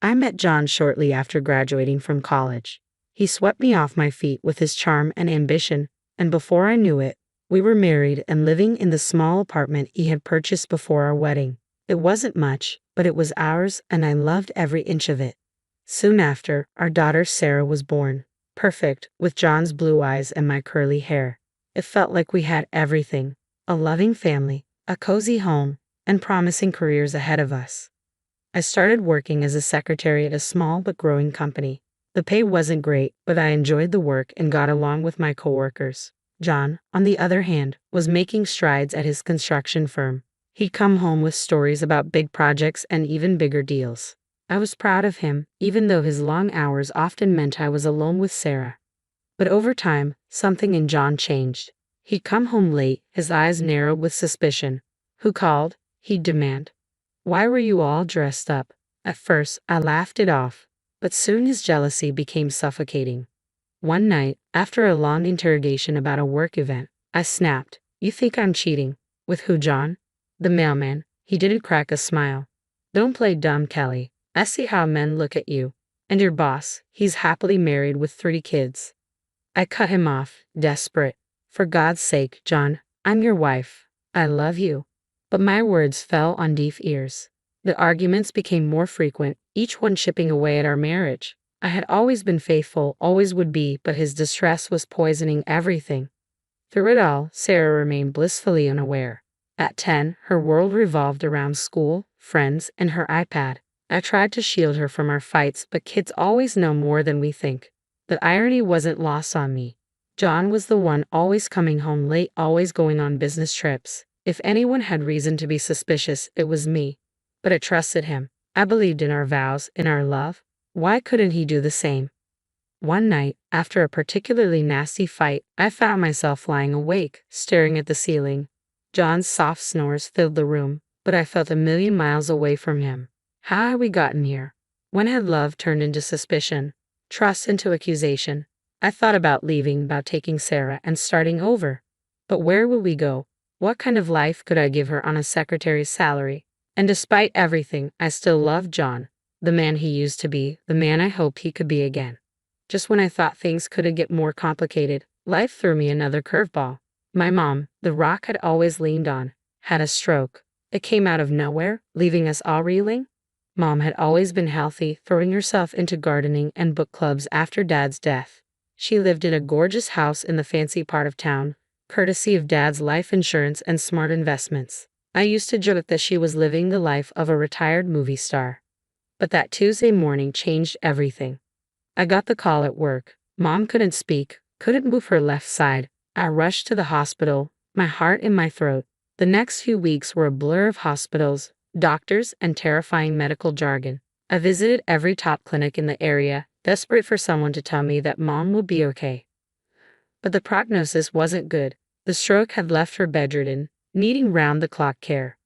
I met John shortly after graduating from college. He swept me off my feet with his charm and ambition, and before I knew it, we were married and living in the small apartment he had purchased before our wedding. It wasn't much, but it was ours, and I loved every inch of it. Soon after, our daughter Sarah was born, perfect, with John's blue eyes and my curly hair. It felt like we had everything: a loving family, a cozy home, and promising careers ahead of us. I started working as a secretary at a small but growing company. The pay wasn't great, but I enjoyed the work and got along with my coworkers. John, on the other hand, was making strides at his construction firm. He'd come home with stories about big projects and even bigger deals. I was proud of him, even though his long hours often meant I was alone with Sarah. But over time, something in John changed. He'd come home late, his eyes narrowed with suspicion. "Who called?" he'd demand. "Why were you all dressed up?" At first, I laughed it off, but soon his jealousy became suffocating. One night, after a long interrogation about a work event, I snapped, "You think I'm cheating? With who, John?" "The mailman." He didn't crack a smile. "Don't play dumb, Kelly. I see how men look at you. And your boss, he's happily married with 3 kids. I cut him off, desperate. "For God's sake, John, I'm your wife. I love you." But my words fell on deaf ears. The arguments became more frequent, each one chipping away at our marriage. I had always been faithful, always would be, but his distress was poisoning everything. Through it all, Sarah remained blissfully unaware. At 10, her world revolved around school, friends, and her iPad. I tried to shield her from our fights, but kids always know more than we think. The irony wasn't lost on me. John was the one always coming home late, always going on business trips. If anyone had reason to be suspicious, it was me. But I trusted him. I believed in our vows, in our love. Why couldn't he do the same? One night, after a particularly nasty fight, I found myself lying awake, staring at the ceiling. John's soft snores filled the room, but I felt a million miles away from him. How had we gotten here? When had love turned into suspicion? Trust into accusation? I thought about leaving, about taking Sarah and starting over. But where would we go? What kind of life could I give her on a secretary's salary? And despite everything, I still loved John, the man he used to be, the man I hoped he could be again. Just when I thought things couldn't get more complicated, life threw me another curveball. My mom, the rock I'd always leaned on, had a stroke. It came out of nowhere, leaving us all reeling. Mom had always been healthy, throwing herself into gardening and book clubs after Dad's death. She lived in a gorgeous house in the fancy part of town, courtesy of Dad's life insurance and smart investments. I used to joke that she was living the life of a retired movie star. But that Tuesday morning changed everything. I got the call at work. Mom couldn't speak, couldn't move her left side. I rushed to the hospital, my heart in my throat. The next few weeks were a blur of hospitals, doctors, and terrifying medical jargon. I visited every top clinic in the area, desperate for someone to tell me that Mom would be okay. But the prognosis wasn't good. The stroke had left her bedridden, needing round-the-clock care.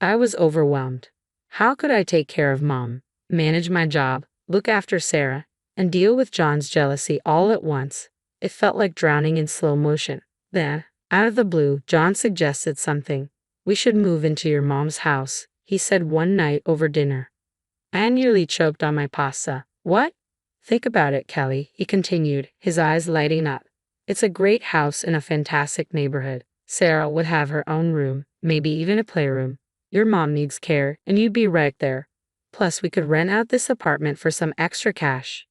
I was overwhelmed. How could I take care of Mom, manage my job, look after Sarah, and deal with John's jealousy all at once? It felt like drowning in slow motion. Then, out of the blue, John suggested something. "We should move into your mom's house," he said one night over dinner. I nearly choked on my pasta. "What?" "Think about it, Kelly," he continued, his eyes lighting up. "It's a great house in a fantastic neighborhood. Sarah would have her own room, maybe even a playroom. Your mom needs care, and you'd be right there. Plus, we could rent out this apartment for some extra cash."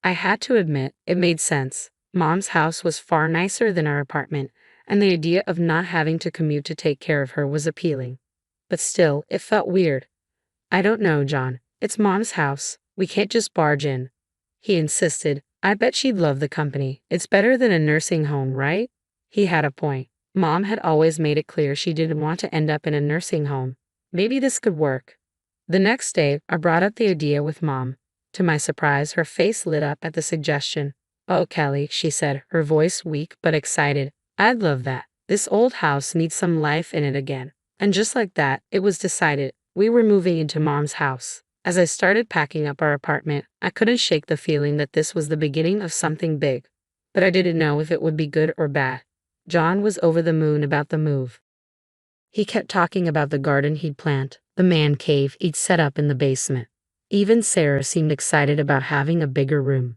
I had to admit, it made sense. Mom's house was far nicer than our apartment, and the idea of not having to commute to take care of her was appealing. But still, it felt weird. "I don't know, John. It's Mom's house. We can't just barge in." He insisted. "I bet she'd love the company. It's better than a nursing home, right?" He had a point. Mom had always made it clear she didn't want to end up in a nursing home. Maybe this could work. The next day, I brought up the idea with Mom. To my surprise, her face lit up at the suggestion. "Oh, Kelly," she said, her voice weak but excited. "I'd love that. This old house needs some life in it again." And just like that, it was decided. We were moving into Mom's house. As I started packing up our apartment, I couldn't shake the feeling that this was the beginning of something big. But I didn't know if it would be good or bad. John was over the moon about the move. He kept talking about the garden he'd plant, the man cave he'd set up in the basement. Even Sarah seemed excited about having a bigger room.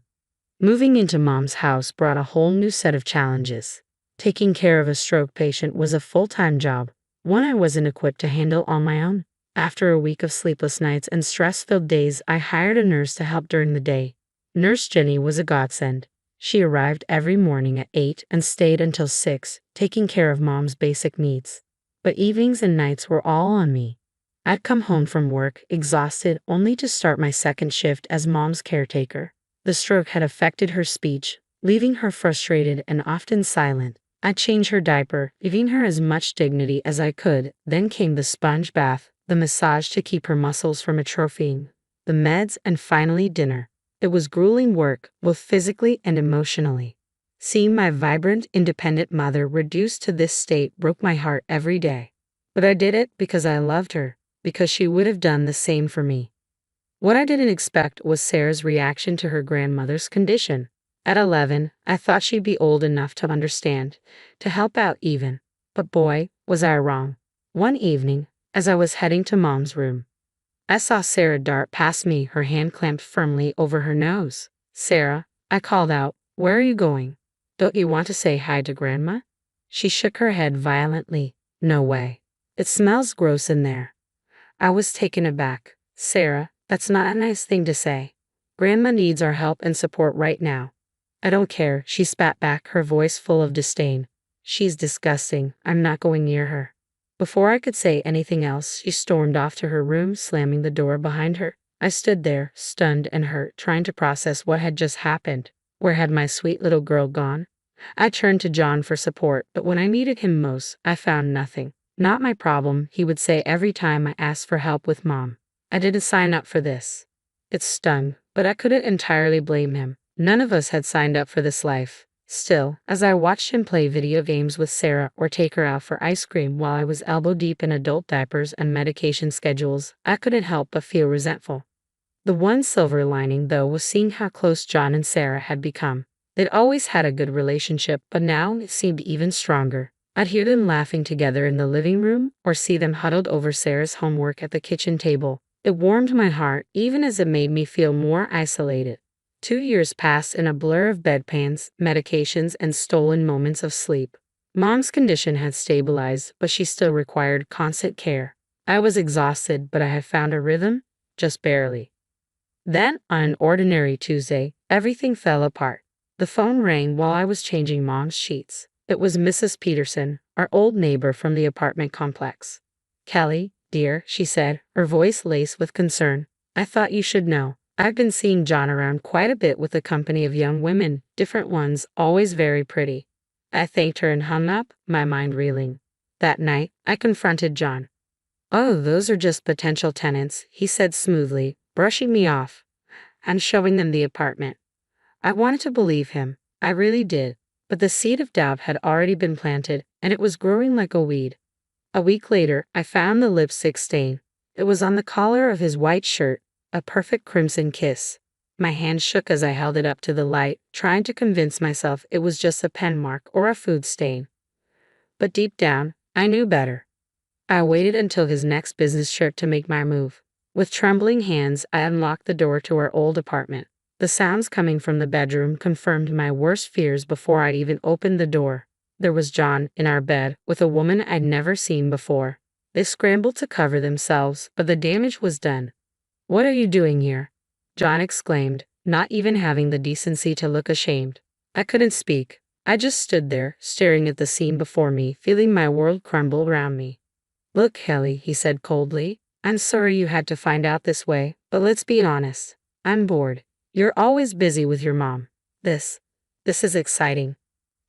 Moving into Mom's house brought a whole new set of challenges. Taking care of a stroke patient was a full-time job, one I wasn't equipped to handle on my own. After a week of sleepless nights and stress-filled days, I hired a nurse to help during the day. Nurse Jenny was a godsend. She arrived every morning at 8 and stayed until 6, taking care of Mom's basic needs. But evenings and nights were all on me. I'd come home from work, exhausted, only to start my second shift as Mom's caretaker. The stroke had affected her speech, leaving her frustrated and often silent. I'd change her diaper, giving her as much dignity as I could. Then came the sponge bath, the massage to keep her muscles from atrophying, the meds, and finally dinner. It was grueling work, both physically and emotionally. Seeing my vibrant, independent mother reduced to this state broke my heart every day. But I did it because I loved her, because she would have done the same for me. What I didn't expect was Sarah's reaction to her grandmother's condition. At 11, I thought she'd be old enough to understand, to help out even. But boy, was I wrong. One evening, as I was heading to Mom's room, I saw Sarah dart past me, her hand clamped firmly over her nose. "Sarah," I called out, "where are you going? Don't you want to say hi to Grandma?" She shook her head violently. "No way. It smells gross in there." I was taken aback. "Sarah, that's not a nice thing to say. Grandma needs our help and support right now." "I don't care," she spat back, her voice full of disdain. "She's disgusting. I'm not going near her." Before I could say anything else, she stormed off to her room, slamming the door behind her. I stood there, stunned and hurt, trying to process what had just happened. Where had my sweet little girl gone? I turned to John for support, but when I needed him most, I found nothing. "Not my problem," he would say every time I asked for help with Mom. "I didn't sign up for this." It stung, but I couldn't entirely blame him. None of us had signed up for this life. Still, as I watched him play video games with Sarah or take her out for ice cream while I was elbow deep in adult diapers and medication schedules, I couldn't help but feel resentful. The one silver lining, though, was seeing how close John and Sarah had become. They'd always had a good relationship, but now it seemed even stronger. I'd hear them laughing together in the living room or see them huddled over Sarah's homework at the kitchen table. It warmed my heart, even as it made me feel more isolated. 2 years passed in a blur of bedpans, medications, and stolen moments of sleep. Mom's condition had stabilized, but she still required constant care. I was exhausted, but I had found a rhythm, just barely. Then, on an ordinary Tuesday, everything fell apart. The phone rang while I was changing Mom's sheets. It was Mrs. Peterson, our old neighbor from the apartment complex. "Kelly, dear," she said, her voice laced with concern. "I thought you should know. I've been seeing John around quite a bit with a company of young women, different ones, always very pretty." I thanked her and hung up, my mind reeling. That night, I confronted John. "Oh, those are just potential tenants," he said smoothly, brushing me off, and showing them the apartment. I wanted to believe him. I really did. But the seed of doubt had already been planted, and it was growing like a weed. A week later, I found the lipstick stain. It was on the collar of his white shirt, a perfect crimson kiss. My hand shook as I held it up to the light, trying to convince myself it was just a pen mark or a food stain. But deep down, I knew better. I waited until his next business trip to make my move. With trembling hands, I unlocked the door to our old apartment. The sounds coming from the bedroom confirmed my worst fears before I'd even opened the door. There was John in our bed with a woman I'd never seen before. They scrambled to cover themselves, but the damage was done. "What are you doing here?" John exclaimed, not even having the decency to look ashamed. I couldn't speak. I just stood there, staring at the scene before me, feeling my world crumble around me. "Look, Kelly," he said coldly, "I'm sorry you had to find out this way, but let's be honest. I'm bored. You're always busy with your mom. This is exciting."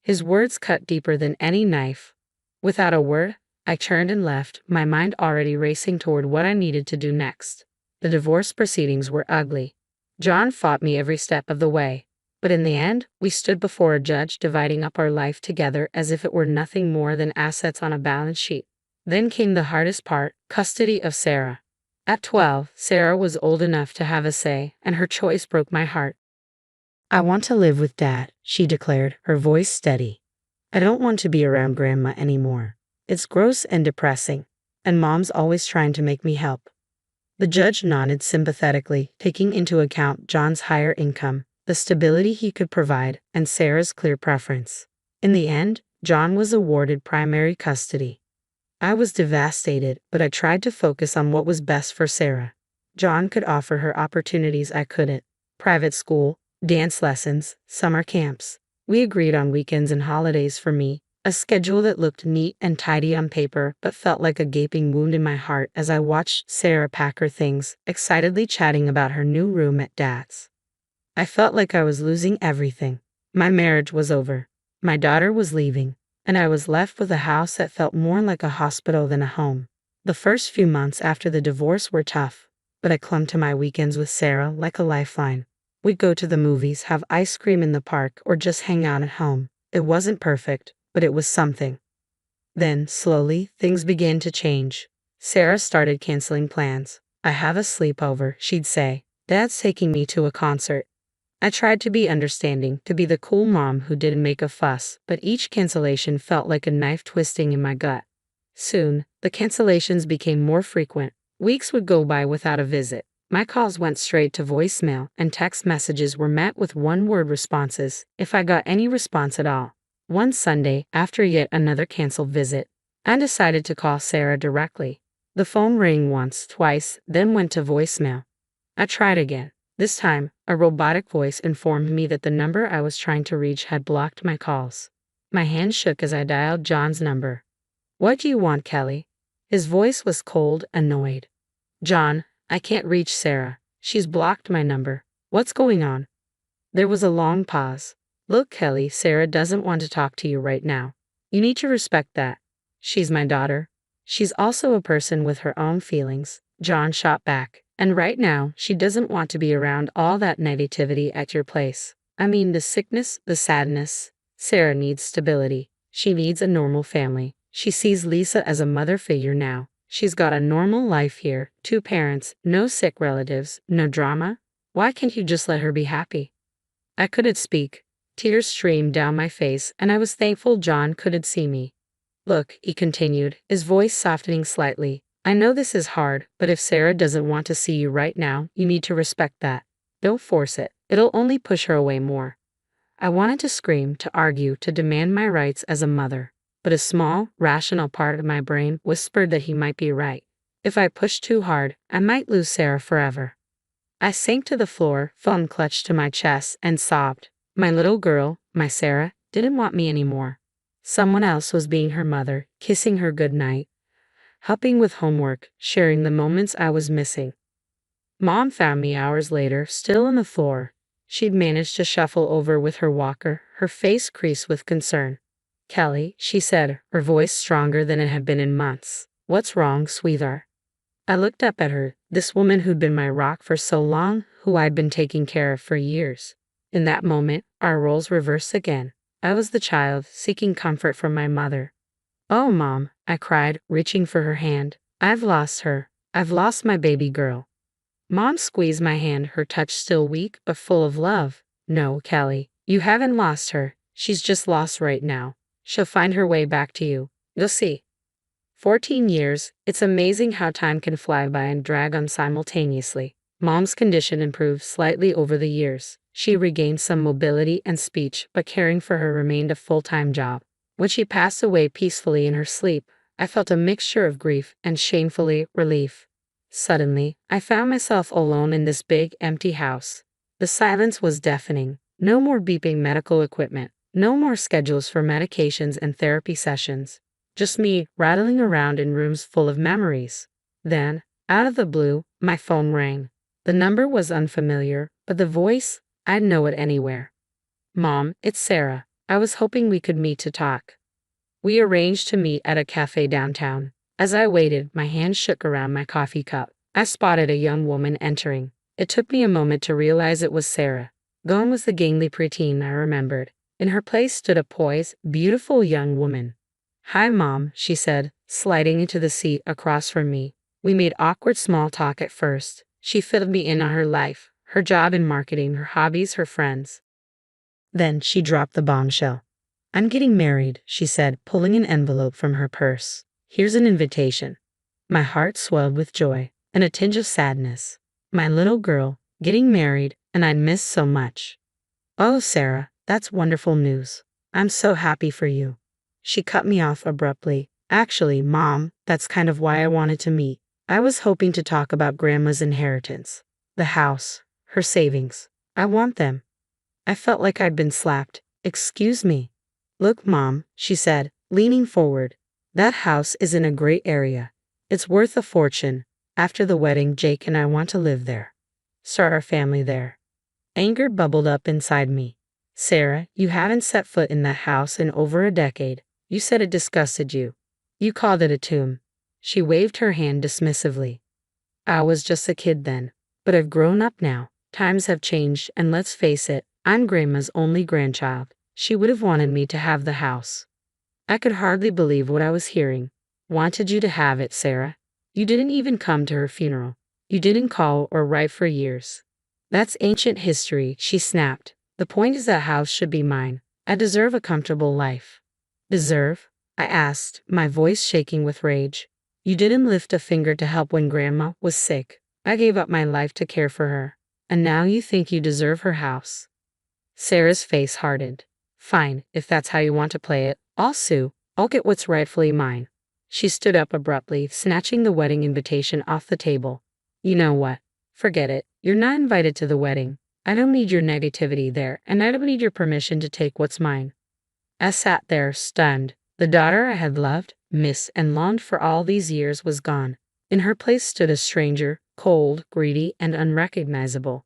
His words cut deeper than any knife. Without a word, I turned and left, my mind already racing toward what I needed to do next. The divorce proceedings were ugly. John fought me every step of the way. But in the end, we stood before a judge dividing up our life together as if it were nothing more than assets on a balance sheet. Then came the hardest part, custody of Sarah. At 12, Sarah was old enough to have a say, and her choice broke my heart. "I want to live with Dad," she declared, her voice steady. "I don't want to be around Grandma anymore. It's gross and depressing, and Mom's always trying to make me help." The judge nodded sympathetically, taking into account John's higher income, the stability he could provide, and Sarah's clear preference. In the end, John was awarded primary custody. I was devastated, but I tried to focus on what was best for Sarah. John could offer her opportunities I couldn't: private school, dance lessons, summer camps. We agreed on weekends and holidays for me, a schedule that looked neat and tidy on paper but felt like a gaping wound in my heart as I watched Sarah pack her things, excitedly chatting about her new room at Dad's. I felt like I was losing everything. My marriage was over. My daughter was leaving, and I was left with a house that felt more like a hospital than a home. The first few months after the divorce were tough, but I clung to my weekends with Sarah like a lifeline. We'd go to the movies, have ice cream in the park, or just hang out at home. It wasn't perfect, but it was something. Then, slowly, things began to change. Sarah started canceling plans. "I have a sleepover," she'd say. "Dad's taking me to a concert." I tried to be understanding, to be the cool mom who didn't make a fuss, but each cancellation felt like a knife twisting in my gut. Soon, the cancellations became more frequent. Weeks would go by without a visit. My calls went straight to voicemail, and text messages were met with one-word responses, if I got any response at all. One Sunday, after yet another canceled visit, I decided to call Sarah directly. The phone rang once, twice, then went to voicemail. I tried again. This time, a robotic voice informed me that the number I was trying to reach had blocked my calls. My hand shook as I dialed John's number. "What do you want, Kelly?" His voice was cold, annoyed. "John, I can't reach Sarah. She's blocked my number. What's going on?" There was a long pause. "Look, Kelly, Sarah doesn't want to talk to you right now. You need to respect that. She's my daughter. She's also a person with her own feelings," John shot back. "And right now, she doesn't want to be around all that negativity at your place. I mean, the sickness, the sadness. Sarah needs stability. She needs a normal family. She sees Lisa as a mother figure now. She's got a normal life here, 2 parents, no sick relatives, no drama. Why can't you just let her be happy?" I couldn't speak. Tears streamed down my face, and I was thankful John couldn't see me. "Look," he continued, his voice softening slightly, "I know this is hard, but if Sarah doesn't want to see you right now, you need to respect that. Don't force it. It'll only push her away more." I wanted to scream, to argue, to demand my rights as a mother, but a small, rational part of my brain whispered that he might be right. If I pushed too hard, I might lose Sarah forever. I sank to the floor, phone clutched to my chest, and sobbed. My little girl, my Sarah, didn't want me anymore. Someone else was being her mother, kissing her goodnight, helping with homework, sharing the moments I was missing. Mom found me hours later, still on the floor. She'd managed to shuffle over with her walker, her face creased with concern. "Kelly," she said, her voice stronger than it had been in months. "What's wrong, sweetheart?" I looked up at her, this woman who'd been my rock for so long, who I'd been taking care of for years. In that moment, our roles reversed again. I was the child, seeking comfort from my mother. "Oh, Mom," I cried, reaching for her hand. "I've lost her. I've lost my baby girl." Mom squeezed my hand, her touch still weak but full of love. "No, Kelly, you haven't lost her. She's just lost right now. She'll find her way back to you. You'll see." 14 years, it's amazing how time can fly by and drag on simultaneously. Mom's condition improved slightly over the years. She regained some mobility and speech, but caring for her remained a full-time job. When she passed away peacefully in her sleep, I felt a mixture of grief and shamefully relief. Suddenly, I found myself alone in this big, empty house. The silence was deafening. No more beeping medical equipment. No more schedules for medications and therapy sessions. Just me, rattling around in rooms full of memories. Then, out of the blue, my phone rang. The number was unfamiliar, but the voice, I'd know it anywhere. "Mom, it's Sarah. I was hoping we could meet to talk." We arranged to meet at a cafe downtown. As I waited, my hand shook around my coffee cup. I spotted a young woman entering. It took me a moment to realize it was Sarah. Gone was the gangly preteen I remembered. In her place stood a poised, beautiful young woman. "Hi, Mom," she said, sliding into the seat across from me. We made awkward small talk at first. She filled me in on her life, her job in marketing, her hobbies, her friends. Then she dropped the bombshell. "I'm getting married," she said, pulling an envelope from her purse. "Here's an invitation." My heart swelled with joy. and a tinge of sadness. My little girl, getting married, and I'd missed so much. Oh, Sarah, that's wonderful news. I'm so happy for you. She cut me off abruptly. Actually, Mom, that's kind of why I wanted to meet. I was hoping to talk about Grandma's inheritance. The house, her savings. I want them. I felt like I'd been slapped. Excuse me. Look, Mom, she said, leaning forward. That house is in a great area. It's worth a fortune. After the wedding, Jake and I want to live there. Start our family there. Anger bubbled up inside me. Sarah, you haven't set foot in that house in over a decade. You said it disgusted you. You called it a tomb. She waved her hand dismissively. I was just a kid then. But I've grown up now. Times have changed, and let's face it, I'm Grandma's only grandchild. She would have wanted me to have the house. I could hardly believe what I was hearing. Wanted you to have it, Sarah. You didn't even come to her funeral. You didn't call or write for years. That's ancient history, she snapped. The point is that house should be mine. I deserve a comfortable life. Deserve? I asked, my voice shaking with rage. You didn't lift a finger to help when Grandma was sick. I gave up my life to care for her. And now you think you deserve her house. Sarah's face hardened. Fine, if that's how you want to play it, I'll sue. I'll get what's rightfully mine. She stood up abruptly, snatching the wedding invitation off the table. You know what? Forget it. You're not invited to the wedding. I don't need your negativity there, and I don't need your permission to take what's mine. I sat there, stunned. The daughter I had loved, missed, and longed for all these years was gone. In her place stood a stranger, cold, greedy, and unrecognizable.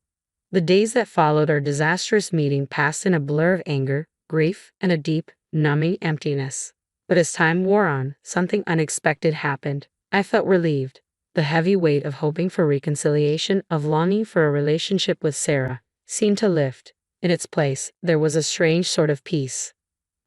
The days that followed our disastrous meeting passed in a blur of anger, grief, and a deep, numbing emptiness. But as time wore on, something unexpected happened. I felt relieved. The heavy weight of hoping for reconciliation, of longing for a relationship with Sarah, seemed to lift. In its place, there was a strange sort of peace.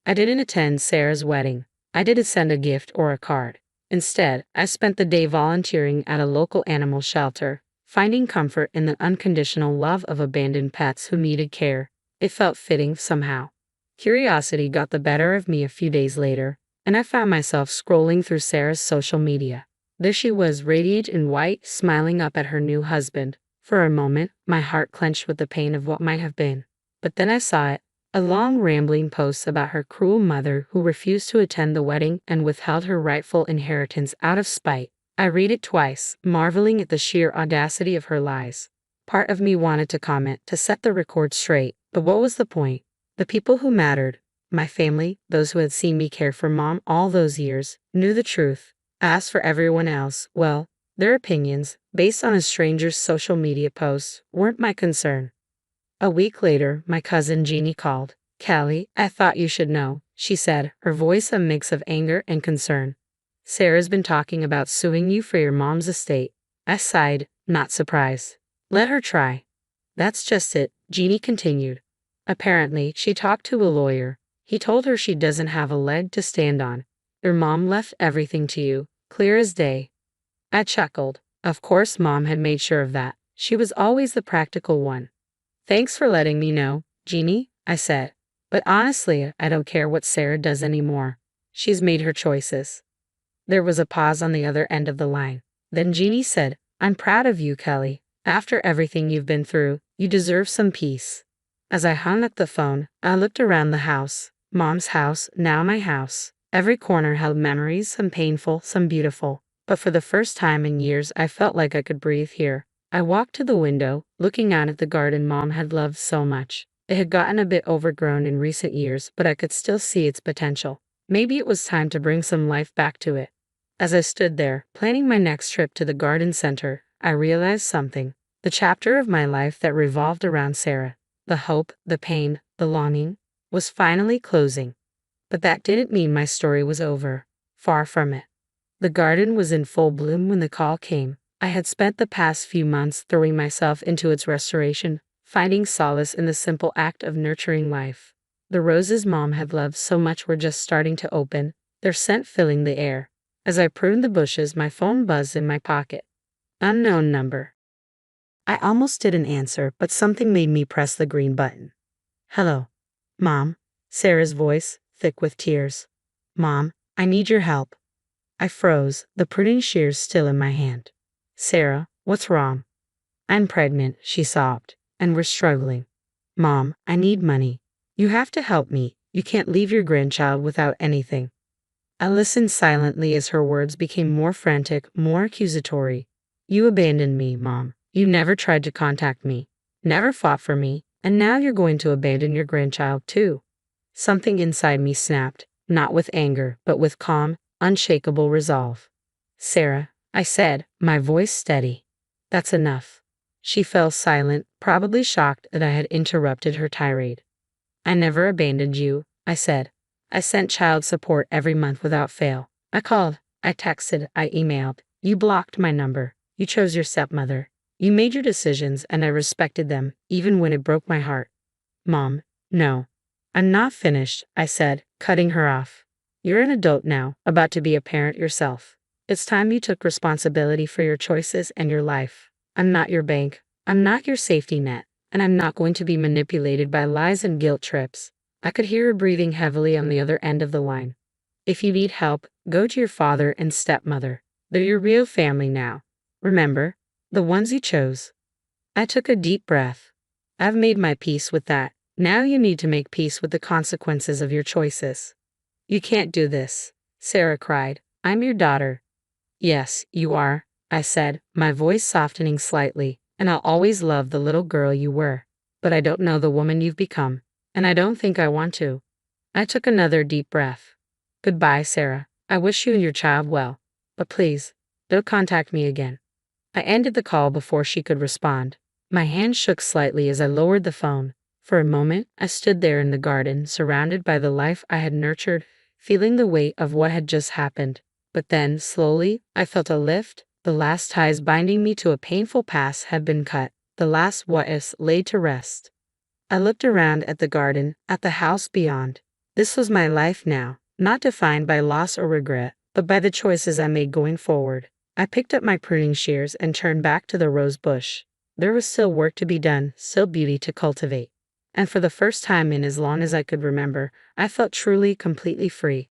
I didn't attend Sarah's wedding. I didn't send a gift or a card. Instead, I spent the day volunteering at a local animal shelter, finding comfort in the unconditional love of abandoned pets who needed care. It felt fitting somehow. Curiosity got the better of me a few days later, and I found myself scrolling through Sarah's social media. There she was, radiant in white, smiling up at her new husband. For a moment, my heart clenched with the pain of what might have been. But then I saw it. A long rambling post about her cruel mother who refused to attend the wedding and withheld her rightful inheritance out of spite. I read it twice, marveling at the sheer audacity of her lies. Part of me wanted to comment, to set the record straight, but what was the point? The people who mattered, my family, those who had seen me care for Mom all those years, knew the truth. As for everyone else, well, their opinions, based on a stranger's social media posts, weren't my concern. A week later, my cousin Jeannie called. Callie, I thought you should know, she said, her voice a mix of anger and concern. Sarah's been talking about suing you for your mom's estate. I sighed, not surprised. Let her try. That's just it, Jeannie continued. Apparently, she talked to a lawyer. He told her she doesn't have a leg to stand on. Your mom left everything to you, clear as day. I chuckled. Of course Mom had made sure of that. She was always the practical one. Thanks for letting me know, Jeannie, I said. But honestly, I don't care what Sarah does anymore. She's made her choices. There was a pause on the other end of the line. Then Jeannie said, I'm proud of you, Kelly. After everything you've been through, you deserve some peace. As I hung up the phone, I looked around the house. Mom's house, now my house. Every corner held memories, some painful, some beautiful. But for the first time in years, I felt like I could breathe here. I walked to the window, looking out at the garden Mom had loved so much. It had gotten a bit overgrown in recent years, but I could still see its potential. Maybe it was time to bring some life back to it. As I stood there, planning my next trip to the garden center, I realized something. The chapter of my life that revolved around Sarah, the hope, the pain, the longing, was finally closing. But that didn't mean my story was over. Far from it. The garden was in full bloom when the call came. I had spent the past few months throwing myself into its restoration, finding solace in the simple act of nurturing life. The roses Mom had loved so much were just starting to open, their scent filling the air. As I pruned the bushes, my phone buzzed in my pocket. Unknown number. I almost didn't answer, but something made me press the green button. Hello. Mom. Sarah's voice, thick with tears. Mom, I need your help. I froze, the pruning shears still in my hand. Sarah, What's wrong? I'm pregnant, she sobbed, and we're struggling. Mom, I need money. You have to help me. You can't leave your grandchild without anything. I listened silently as her words became more frantic, more accusatory. You abandoned me, Mom. You never tried to contact me, never fought for me, and now you're going to abandon your grandchild too. Something inside me snapped, not with anger, but with calm, unshakable resolve. Sarah, I said, my voice steady. That's enough. She fell silent, probably shocked that I had interrupted her tirade. I never abandoned you, I said. I sent child support every month without fail. I called, I texted, I emailed. You blocked my number. You chose your stepmother. You made your decisions and I respected them, even when it broke my heart. Mom, no. I'm not finished, I said, cutting her off. You're an adult now, about to be a parent yourself. It's time you took responsibility for your choices and your life. I'm not your bank. I'm not your safety net. And I'm not going to be manipulated by lies and guilt trips. I could hear her breathing heavily on the other end of the line. If you need help, go to your father and stepmother. They're your real family now. Remember, the ones you chose. I took a deep breath. I've made my peace with that. Now you need to make peace with the consequences of your choices. You can't do this, Sarah cried. I'm your daughter. Yes, you are, I said, my voice softening slightly, and I'll always love the little girl you were. But I don't know the woman you've become, and I don't think I want to. I took another deep breath. Goodbye, Sarah. I wish you and your child well. But please, don't contact me again. I ended the call before she could respond. My hand shook slightly as I lowered the phone. For a moment, I stood there in the garden, surrounded by the life I had nurtured, feeling the weight of what had just happened. But then, slowly, I felt a lift. The last ties binding me to a painful past had been cut. The last what-ifs laid to rest. I looked around at the garden, at the house beyond. This was my life now, not defined by loss or regret, but by the choices I made going forward. I picked up my pruning shears and turned back to the rose bush. There was still work to be done, still beauty to cultivate. And for the first time in as long as I could remember, I felt truly, completely free.